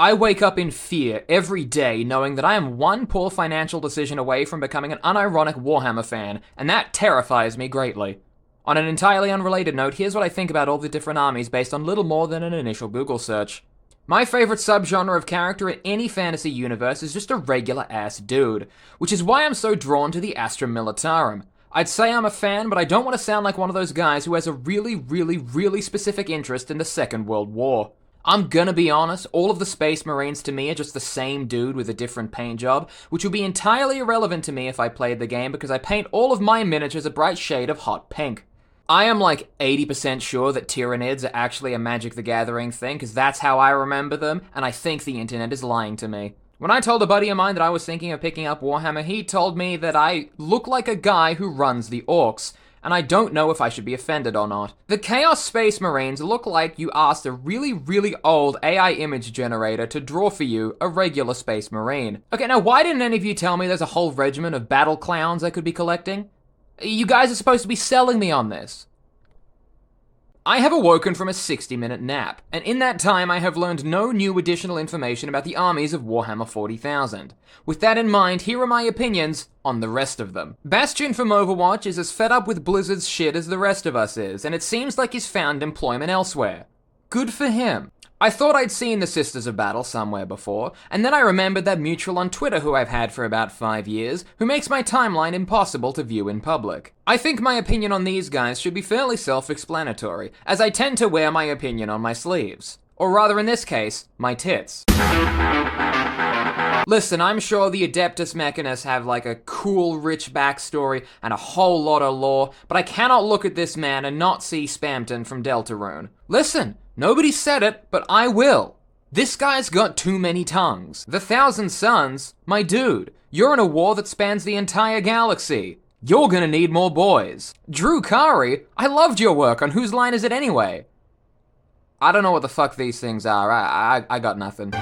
I wake up in fear every day knowing that I am one poor financial decision away from becoming an unironic Warhammer fan, and that terrifies me greatly. On an entirely unrelated note, here's what I think about all the different armies based on little more than an initial Google search. My favorite subgenre of character in any fantasy universe is just a regular-ass dude, which is why I'm so drawn to the Astra Militarum. I'd say I'm a fan, but I don't want to sound like one of those guys who has a really specific interest in the Second World War. I'm gonna be honest, all of the Space Marines to me are just the same dude with a different paint job, which would be entirely irrelevant to me if I played the game because I paint all of my miniatures a bright shade of hot pink. I am like 80% sure that Tyranids are actually a Magic the Gathering thing, because that's how I remember them, and I think the internet is lying to me. When I told a buddy of mine that I was thinking of picking up Warhammer, he told me that I look like a guy who runs the orcs, and I don't know if I should be offended or not. The Chaos Space Marines look like you asked a really old AI image generator to draw for you a regular Space Marine. Okay, now why didn't any of you tell me there's a whole regiment of battle clowns I could be collecting? You guys are supposed to be selling me on this. I have awoken from a 60-minute nap, and in that time I have learned no new additional information about the armies of Warhammer 40,000. With that in mind, here are my opinions on the rest of them. Bastion from Overwatch is as fed up with Blizzard's shit as the rest of us is, and it seems like he's found employment elsewhere. Good for him. I thought I'd seen the Sisters of Battle somewhere before, and then I remembered that mutual on Twitter who I've had for about 5 years, who makes my timeline impossible to view in public. I think my opinion on these guys should be fairly self-explanatory, as I tend to wear my opinion on my sleeves. Or rather in this case, my tits. Listen, I'm sure the Adeptus Mechanus have like a cool, rich backstory and a whole lot of lore, but I cannot look at this man and not see Spamton from Deltarune. Listen, nobody said it, but I will. This guy's got too many tongues. The Thousand Suns? My dude, you're in a war that spans the entire galaxy. You're gonna need more boys. Drew Kari, I loved your work on Whose Line Is It Anyway? I don't know what the fuck these things are. I got nothing.